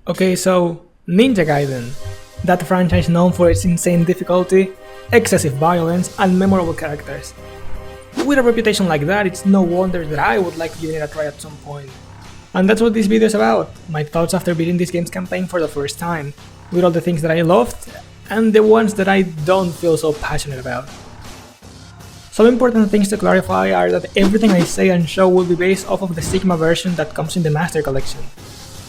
Okay, so Ninja Gaiden, that franchise known for its insane difficulty, excessive violence, and memorable characters. With a reputation like that, it's no wonder that I would like to give it a try at some point. And that's what this video is about, my thoughts after beating this game's campaign for the first time, with all the things that I loved, and the ones that I don't feel so passionate about. Some important things to clarify are that everything I say and show will be based off of the Sigma version that comes in the Master Collection.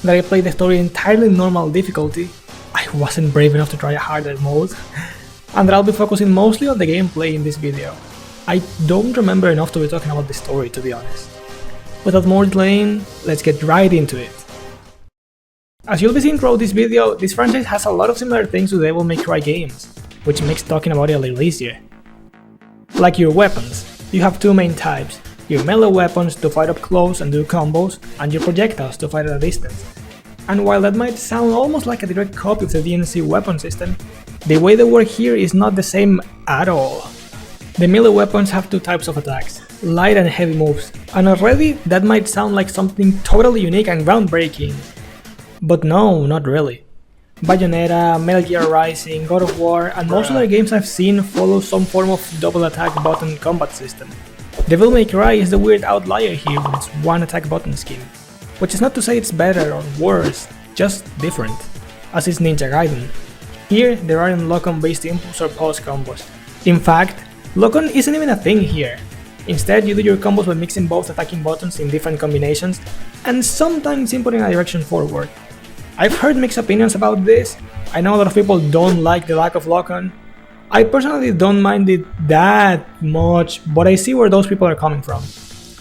That I played the story entirely normal difficulty, I wasn't brave enough to try a harder mode, and that I'll be focusing mostly on the gameplay in this video. I don't remember enough to be talking about the story, to be honest. Without more delaying, let's get right into it. As you'll be seeing throughout this video, this franchise has a lot of similar things to the Devil May Cry games, which makes talking about it a little easier. Like your weapons, you have two main types, your melee weapons to fight up close and do combos, and your projectiles to fight at a distance. And while that might sound almost like a direct copy of the DMC weapon system, the way they work here is not the same at all. The melee weapons have two types of attacks, light and heavy moves, and already that might sound like something totally unique and groundbreaking. But no, not really. Bayonetta, Metal Gear Rising, God of War, and most other games I've seen follow some form of double attack button combat system. Devil May Cry is the weird outlier here with its one attack button scheme, which is not to say it's better or worse, just different, as is Ninja Gaiden. Here, there aren't lock-on based impulse or pause combos. In fact, lock-on isn't even a thing here. Instead, you do your combos by mixing both attacking buttons in different combinations, and sometimes inputting a direction forward. I've heard mixed opinions about this. I know a lot of people don't like the lack of lock-on. I personally don't mind it that much, but I see where those people are coming from.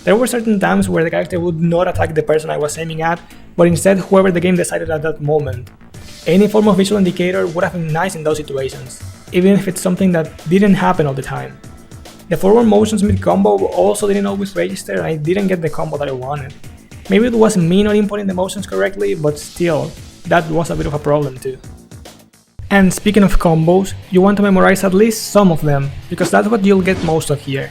There were certain times where the character would not attack the person I was aiming at, but instead whoever the game decided at that moment. Any form of visual indicator would have been nice in those situations, even if it's something that didn't happen all the time. The forward motions mid-combo also didn't always register and I didn't get the combo that I wanted. Maybe it was me not inputting the motions correctly, but still, that was a bit of a problem too. And speaking of combos, you want to memorize at least some of them, because that's what you'll get most of here.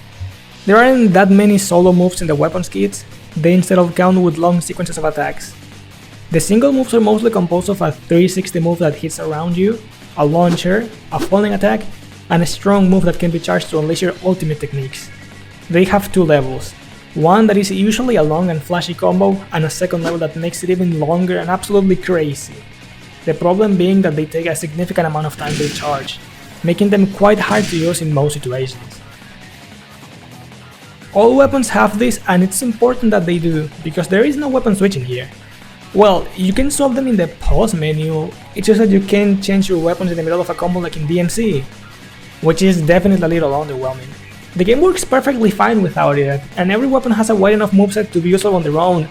There aren't that many solo moves in the weapons kits, they instead of count with long sequences of attacks. The single moves are mostly composed of a 360 move that hits around you, a launcher, a falling attack, and a strong move that can be charged to unleash your ultimate techniques. They have two levels, one that is usually a long and flashy combo, and a second level that makes it even longer and absolutely crazy. The problem being that they take a significant amount of time to charge, making them quite hard to use in most situations. All weapons have this, and it's important that they do, because there is no weapon switching here. Well, you can swap them in the pause menu, it's just that you can't change your weapons in the middle of a combo like in DMC, which is definitely a little underwhelming. The game works perfectly fine without it, and every weapon has a wide enough moveset to be useful on their own,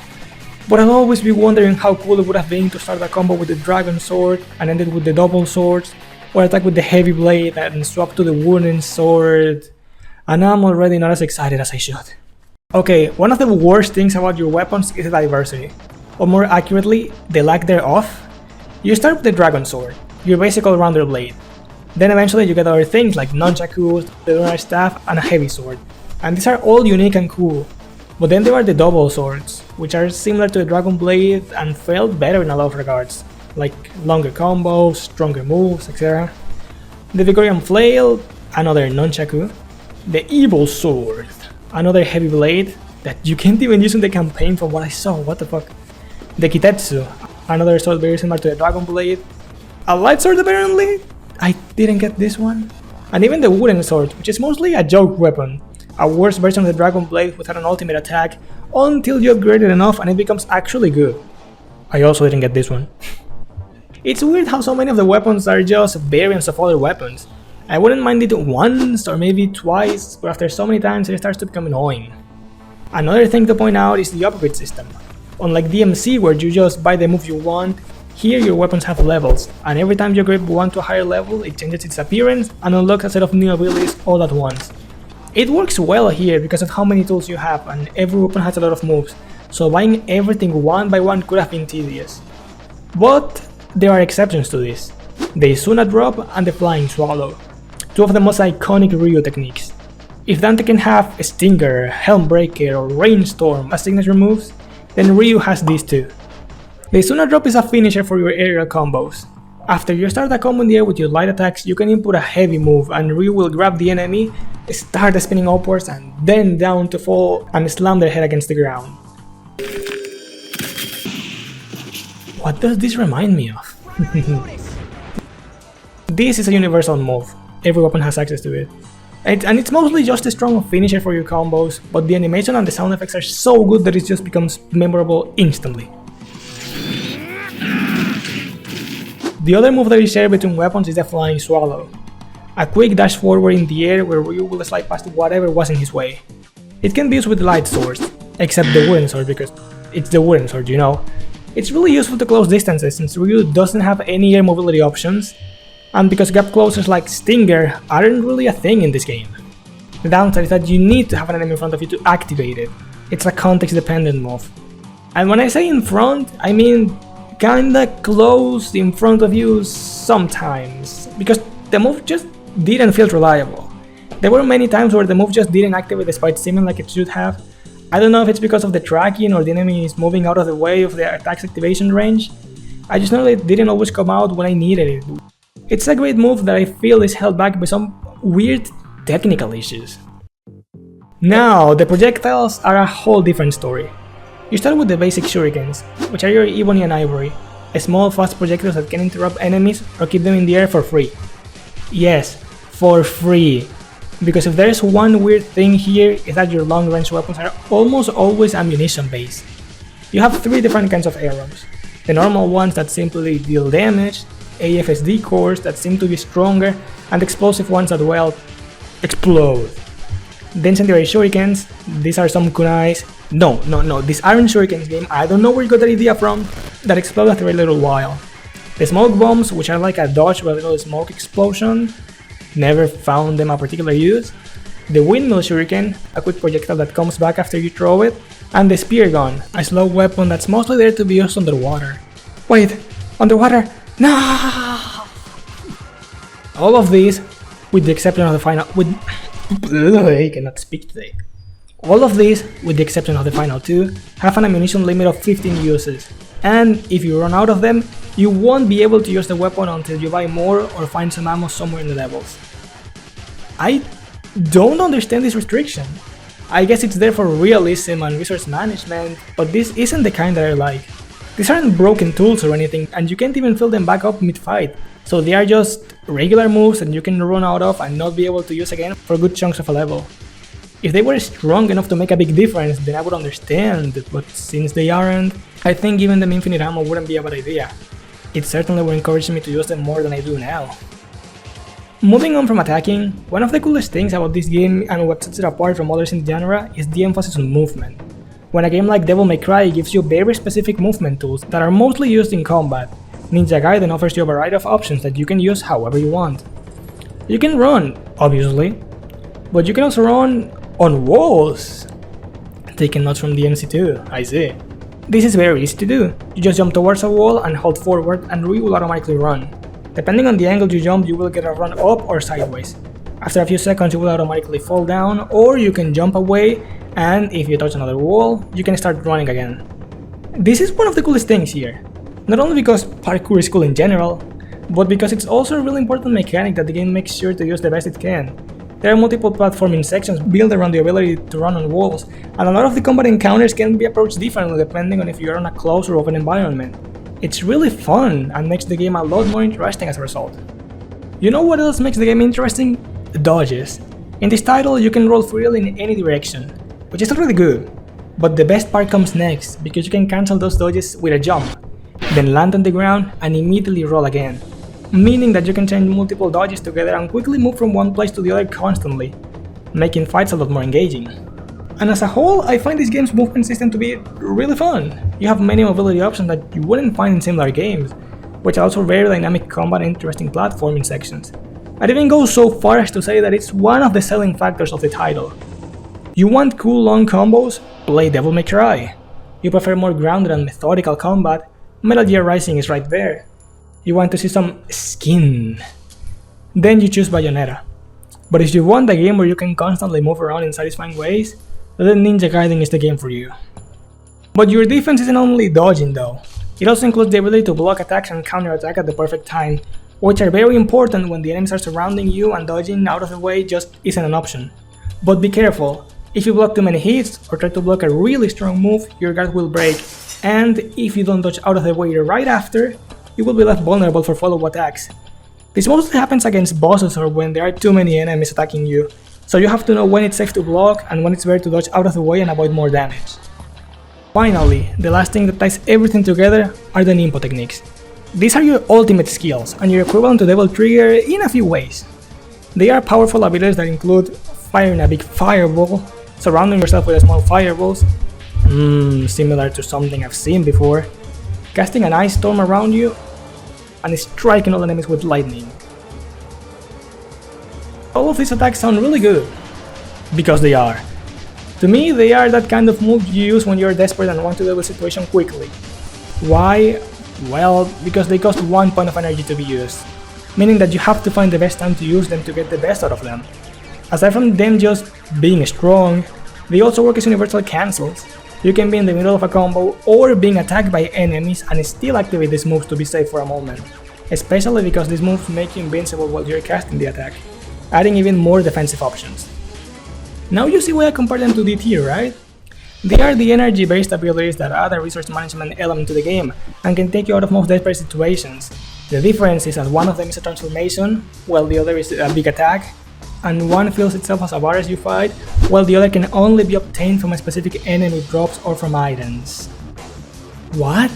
but I'll always be wondering how cool it would have been to start a combo with the dragon sword and end it with the double swords, or attack with the heavy blade and swap to the wooden sword, and I'm already not as excited as I should. Okay, one of the worst things about your weapons is the diversity, or more accurately, the lack thereof. You start with the dragon sword, your basic all-rounder blade. Then eventually you get other things like nunchakus, the lunar staff, and a heavy sword, and these are all unique and cool. But then there are the double swords, which are similar to the dragon blade and felt better in a lot of regards, like longer combos, stronger moves, etc. The Victorian flail, another nunchaku. The evil sword, another heavy blade that you can't even use in the campaign from what I saw, what the fuck. The kitetsu, another sword very similar to the dragon blade. A light sword apparently? I didn't get this one. And even the wooden sword, which is mostly a joke weapon. A worse version of the dragon blade without an ultimate attack, until you upgrade it enough and it becomes actually good. I also didn't get this one. It's weird how so many of the weapons are just variants of other weapons. I wouldn't mind it once or maybe twice, but after so many times it starts to become annoying. Another thing to point out is the upgrade system. Unlike DMC where you just buy the move you want, here your weapons have levels, and every time you upgrade one to a higher level it changes its appearance and unlocks a set of new abilities all at once. It works well here because of how many tools you have, and every weapon has a lot of moves, so buying everything one by one could have been tedious. But there are exceptions to this. The Izuna drop and the flying swallow, two of the most iconic Ryu techniques. If Dante can have Stinger, Helm Breaker or Rainstorm as signature moves, then Ryu has these two. The Suna drop is a finisher for your aerial combos. After you start a combo in the air with your light attacks, you can input a heavy move and Ryu will grab the enemy, start spinning upwards and then down to fall and slam their head against the ground. What does this remind me of? This is a universal move, every weapon has access to it. And it's mostly just a strong finisher for your combos, but the animation and the sound effects are so good that it just becomes memorable instantly. The other move that is shared between weapons is the Flying Swallow, a quick dash forward in the air where Ryu will slide past whatever was in his way. It can be used with light swords, except the wooden sword because it's the wooden sword, you know. It's really useful to close distances since Ryu doesn't have any air mobility options, and because gap closers like Stinger aren't really a thing in this game. The downside is that you need to have an enemy in front of you to activate it. It's a context dependent move. And when I say in front, I mean kinda close in front of you sometimes, because the move just didn't feel reliable. There were many times where the move just didn't activate despite seeming like it should have. I don't know if it's because of the tracking or the enemy is moving out of the way of the attack's activation range. I just know that it didn't always come out when I needed it. It's a great move that I feel is held back by some weird technical issues. Now, the projectiles are a whole different story. You start with the basic shurikens, which are your ebony and ivory, small fast projectiles that can interrupt enemies or keep them in the air for free. Yes, for free. Because if there's one weird thing here, is that your long range weapons are almost always ammunition based. You have 3 different kinds of arrows. The normal ones that simply deal damage, AFSD cores that seem to be stronger, and explosive ones that, well, explode. The incendiary shurikens, these are some kunais. No, these aren't shurikens game, I don't know where you got that idea from, that explode after a little while. The smoke bombs, which are like a dodge with a little smoke explosion, never found them a particular use. The windmill shuriken, a quick projectile that comes back after you throw it, and the spear gun, a slow weapon that's mostly there to be used underwater. Wait, underwater? No! All of these, with the exception of the final, I cannot speak today. All of these, with the exception of the final 2, have an ammunition limit of 15 uses, and if you run out of them, you won't be able to use the weapon until you buy more or find some ammo somewhere in the levels. I don't understand this restriction. I guess it's there for realism and resource management, but this isn't the kind that I like. These aren't broken tools or anything, and you can't even fill them back up mid-fight, so they are just regular moves that you can run out of and not be able to use again for good chunks of a level. If they were strong enough to make a big difference, then I would understand, but since they aren't, I think giving them infinite ammo wouldn't be a bad idea. It certainly would encourage me to use them more than I do now. Moving on from attacking, one of the coolest things about this game and what sets it apart from others in the genre is the emphasis on movement. When a game like Devil May Cry gives you very specific movement tools that are mostly used in combat, Ninja Gaiden offers you a variety of options that you can use however you want. You can run, obviously, but you can also run on walls. Taking notes from the MC2, I see. This is very easy to do. You just jump towards a wall and hold forward and Ryu will automatically run. Depending on the angle you jump, you will get a run up or sideways. After a few seconds you will automatically fall down, or you can jump away, and if you touch another wall, you can start running again. This is one of the coolest things here. Not only because parkour is cool in general, but because it's also a really important mechanic that the game makes sure to use the best it can. There are multiple platforming sections built around the ability to run on walls, and a lot of the combat encounters can be approached differently depending on if you're in a closed or open environment. It's really fun and makes the game a lot more interesting as a result. You know what else makes the game interesting? Dodges. In this title you can roll freely in any direction, which is already good, but the best part comes next because you can cancel those dodges with a jump, then land on the ground and immediately roll again. Meaning that you can chain multiple dodges together and quickly move from one place to the other constantly, making fights a lot more engaging. And as a whole, I find this game's movement system to be really fun. You have many mobility options that you wouldn't find in similar games, which are also very dynamic combat and interesting platforming sections. I'd even go so far as to say that it's one of the selling factors of the title. You want cool long combos? Play Devil May Cry. You prefer more grounded and methodical combat? Metal Gear Rising is right there. You want to see some skin? Then you choose Bayonetta. But if you want a game where you can constantly move around in satisfying ways, then Ninja Gaiden is the game for you. But your defense isn't only dodging though. It also includes the ability to block attacks and counter-attack at the perfect time, which are very important when the enemies are surrounding you and dodging out of the way just isn't an option. But be careful, if you block too many hits or try to block a really strong move, your guard will break, and if you don't dodge out of the way right after, you will be left vulnerable for follow-up attacks. This mostly happens against bosses or when there are too many enemies attacking you, so you have to know when it's safe to block and when it's better to dodge out of the way and avoid more damage. Finally, the last thing that ties everything together are the Ninpo techniques. These are your ultimate skills and your equivalent to Devil Trigger in a few ways. They are powerful abilities that include firing a big fireball, surrounding yourself with small fireballs, similar to something I've seen before, casting an ice storm around you, and striking all enemies with lightning. All of these attacks sound really good, because they are. To me, they are that kind of move you use when you're desperate and want to deal with a situation quickly. Why? Well, because they cost 1 point of energy to be used, meaning that you have to find the best time to use them to get the best out of them. Aside from them just being strong, they also work as universal cancels. You can be in the middle of a combo or being attacked by enemies and still activate these moves to be safe for a moment, especially because these moves make you invincible while you're casting the attack, adding even more defensive options. Now you see why I compare them to DT, right? They are the energy-based abilities that add a resource management element to the game and can take you out of most desperate situations. The difference is that one of them is a transformation, while the other is a big attack, and one feels itself as a bar as you fight, while the other can only be obtained from a specific enemy drops or from items. What?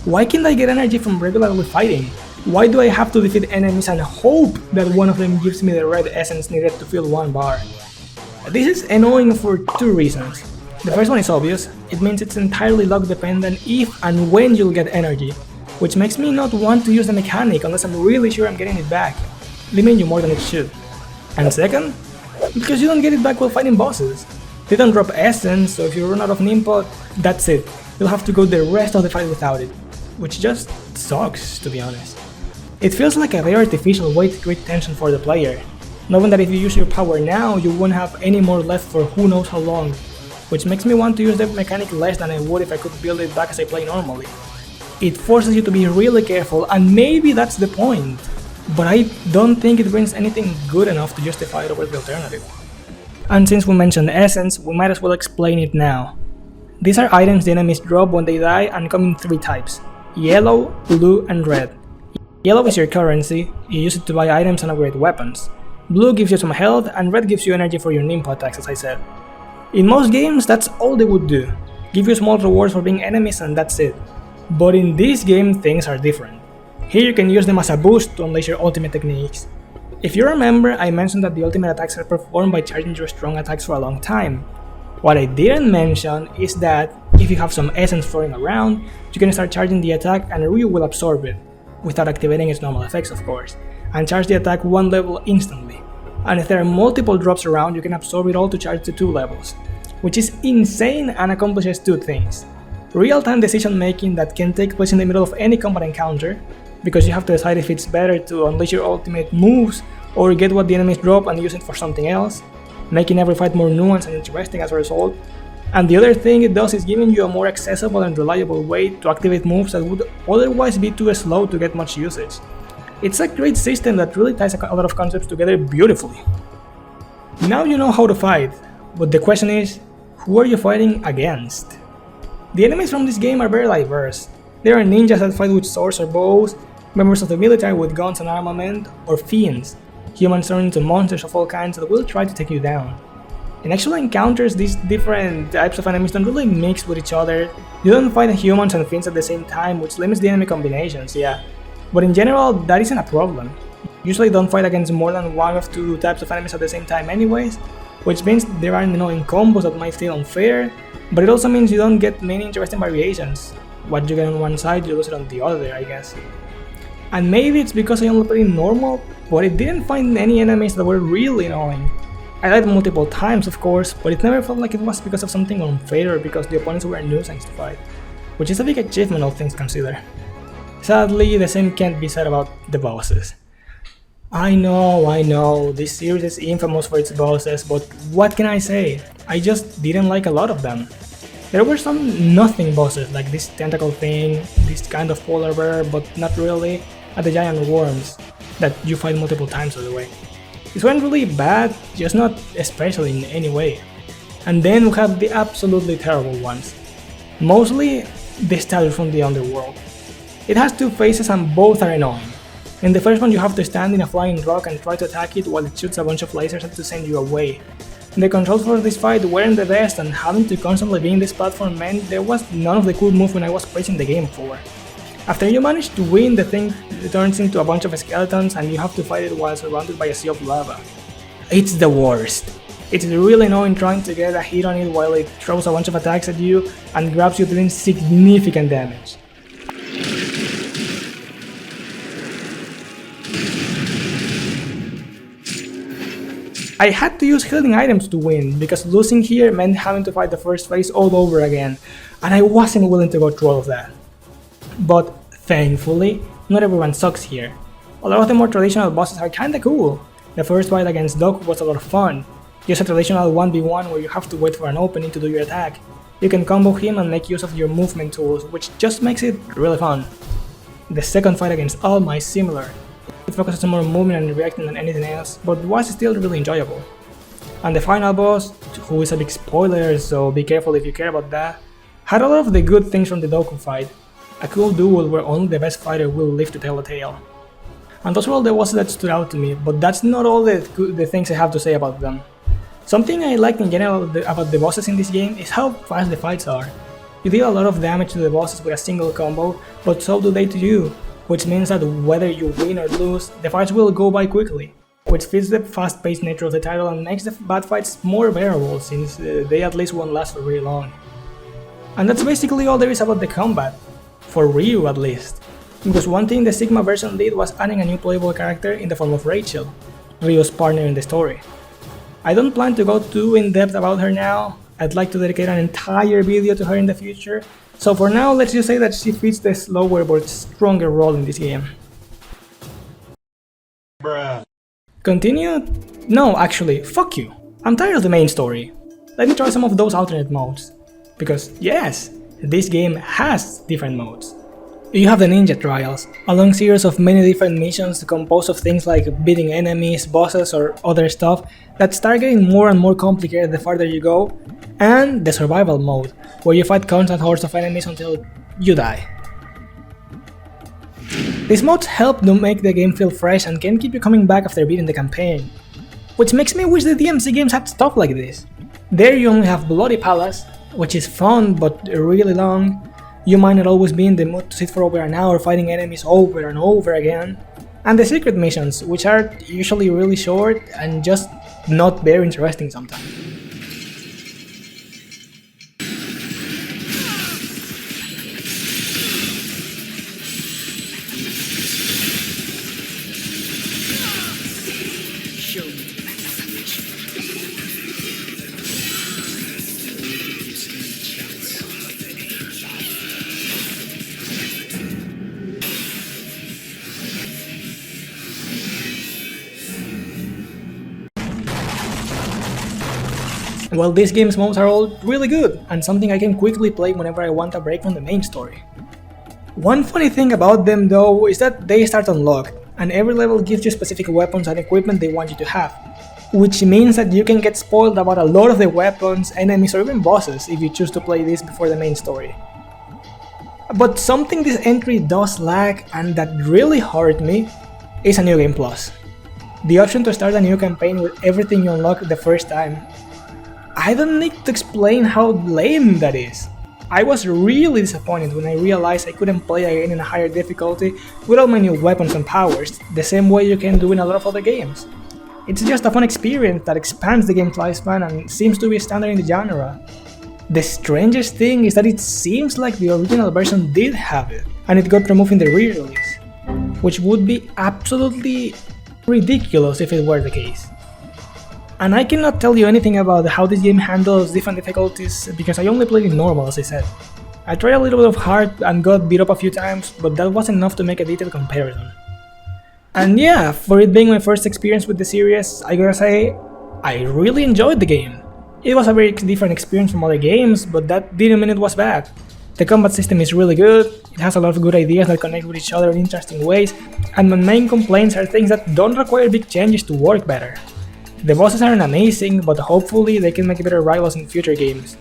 Why can't I get energy from regularly fighting? Why do I have to defeat enemies and hope that one of them gives me the red essence needed to fill 1 bar? This is annoying for 2 reasons. The first one is obvious, it means it's entirely luck dependent if and when you'll get energy, which makes me not want to use the mechanic unless I'm really sure I'm getting it back, limiting you more than it should. And second, because you don't get it back while fighting bosses. They don't drop essence, so if you run out of Ninpo, that's it. You'll have to go the rest of the fight without it, which just sucks, to be honest. It feels like a very artificial way to create tension for the player, knowing that if you use your power now, you won't have any more left for who knows how long, which makes me want to use the mechanic less than I would if I could build it back as I play normally. It forces you to be really careful, and maybe that's the point, but I don't think it brings anything good enough to justify it over the alternative. And since we mentioned essence, we might as well explain it now. These are items the enemies drop when they die and come in 3 types: yellow, blue, and red. Yellow is your currency, you use it to buy items and upgrade weapons. Blue gives you some health, and red gives you energy for your Ninpo attacks, as I said. In most games, that's all they would do, give you small rewards for being enemies and that's it. But in this game, things are different. Here you can use them as a boost to unleash your ultimate techniques. If you remember, I mentioned that the ultimate attacks are performed by charging your strong attacks for a long time. What I didn't mention is that if you have some essence floating around, you can start charging the attack and Ryu will absorb it, without activating its normal effects of course, and charge the attack 1 level instantly. And if there are multiple drops around, you can absorb it all to charge to 2 levels, which is insane and accomplishes 2 things. Real-time decision making that can take place in the middle of any combat encounter, because you have to decide if it's better to unleash your ultimate moves or get what the enemies drop and use it for something else, making every fight more nuanced and interesting as a result. And the other thing it does is giving you a more accessible and reliable way to activate moves that would otherwise be too slow to get much usage. It's a great system that really ties a lot of concepts together beautifully. Now you know how to fight, but the question is, who are you fighting against? The enemies from this game are very diverse. There are ninjas that fight with swords or bows, members of the military with guns and armament, or fiends, humans turning into monsters of all kinds that will try to take you down. In actual encounters, these different types of enemies don't really mix with each other. You don't fight humans and fiends at the same time, which limits the enemy combinations, yeah. But in general, that isn't a problem. Usually don't fight against more than 1 of 2 types of enemies at the same time anyways, which means there are annoying combos that might feel unfair, but it also means you don't get many interesting variations. What you get on one side, you lose it on the other, I guess. And maybe it's because I only played normal, but I didn't find any enemies that were really annoying. I died multiple times of course, but it never felt like it was because of something unfair or because the opponents were a nuisance to fight, which is a big achievement all things considered. Sadly, the same can't be said about the bosses. I know, this series is infamous for its bosses, but what can I say? I just didn't like a lot of them. There were some nothing bosses, like this tentacle thing, this kind of polar bear, but not really, and the giant worms that you fight multiple times on the way. These weren't really bad, just not especially in any way. And then we have the absolutely terrible ones. Mostly the statue from the underworld. It has two phases and both are annoying. In the first one you have to stand in a flying rock and try to attack it while it shoots a bunch of lasers to send you away. The controls for this fight weren't the best, and having to constantly be in this platform meant there was none of the cool movement I was praising the game for. After you manage to win, the thing turns into a bunch of skeletons and you have to fight it while surrounded by a sea of lava. It's the worst. It's really annoying trying to get a hit on it while it throws a bunch of attacks at you and grabs you doing significant damage. I had to use healing items to win, because losing here meant having to fight the first phase all over again, and I wasn't willing to go through all of that. But thankfully, not everyone sucks here. A lot of the more traditional bosses are kinda cool. The first fight against Doku was a lot of fun. Just a traditional 1v1 where you have to wait for an opening to do your attack. You can combo him and make use of your movement tools, which just makes it really fun. The second fight against Alma is similar. It focuses on more movement and reacting than anything else, but was still really enjoyable. And the final boss, who is a big spoiler, so be careful if you care about that, had a lot of the good things from the Doku fight. A cool duel where only the best fighter will live to tell the tale. And those were all the bosses that stood out to me, but that's not all the things I have to say about them. Something I liked in general about the bosses in this game is how fast the fights are. You deal a lot of damage to the bosses with a single combo, but so do they to you, which means that whether you win or lose, the fights will go by quickly, which fits the fast-paced nature of the title and makes the bad fights more bearable, since they at least won't last for very long. And that's basically all there is about the combat, for Ryu at least, because one thing the Sigma version did was adding a new playable character in the form of Rachel, Ryu's partner in the story. I don't plan to go too in-depth about her now. I'd like to dedicate an entire video to her in the future, so for now let's just say that she fits the slower but stronger role in this game. Bruh. Continue? No, actually, fuck you. I'm tired of the main story. Let me try some of those alternate modes. Because yes, this game has different modes. You have the Ninja Trials, a long series of many different missions composed of things like beating enemies, bosses or other stuff that start getting more and more complicated the farther you go, and the Survival mode, where you fight constant hordes of enemies until you die. These modes help to make the game feel fresh and can keep you coming back after beating the campaign, which makes me wish the DMC games had stuff like this. There you only have Bloody Palace, which is fun but really long. You might not always be in the mood to sit for over an hour fighting enemies over and over again, and the secret missions, which are usually really short and just not very interesting sometimes. Well, these game's modes are all really good, and something I can quickly play whenever I want a break from the main story. One funny thing about them though is that they start unlocked, and every level gives you specific weapons and equipment they want you to have, which means that you can get spoiled about a lot of the weapons, enemies or even bosses if you choose to play this before the main story. But something this entry does lack, and that really hurt me, is a New Game Plus. The option to start a new campaign with everything you unlock the first time. I don't need to explain how lame that is. I was really disappointed when I realized I couldn't play again in a higher difficulty with all my new weapons and powers, the same way you can do in a lot of other games. It's just a fun experience that expands the game's lifespan and seems to be standard in the genre. The strangest thing is that it seems like the original version did have it, and it got removed in the re-release, which would be absolutely ridiculous if it were the case. And I cannot tell you anything about how this game handles different difficulties because I only played in normal, as I said. I tried a little bit of hard and got beat up a few times, but that wasn't enough to make a detailed comparison. And yeah, for it being my first experience with the series, I gotta say, I really enjoyed the game. It was a very different experience from other games, but that didn't mean it was bad. The combat system is really good, it has a lot of good ideas that connect with each other in interesting ways, and my main complaints are things that don't require big changes to work better. The bosses aren't amazing, but hopefully they can make better rivals in future games.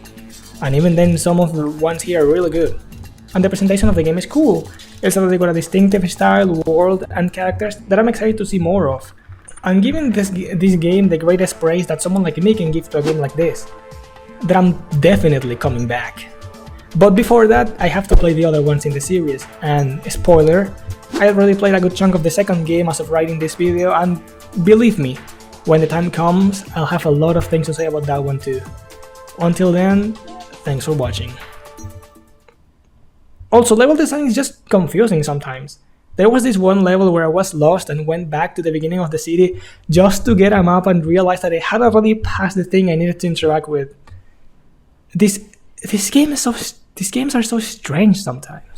And even then, some of the ones here are really good. And the presentation of the game is cool. It's already got a distinctive style, world, and characters that I'm excited to see more of. I'm giving this game the greatest praise that someone like me can give to a game like this. That I'm definitely coming back. But before that, I have to play the other ones in the series, and spoiler, I already played a good chunk of the second game as of writing this video, and believe me, when the time comes, I'll have a lot of things to say about that one too. Until then, thanks for watching. Also, level design is just confusing sometimes. There was this one level where I was lost and went back to the beginning of the city just to get a map and realized that I had already passed the thing I needed to interact with. These games are so strange sometimes.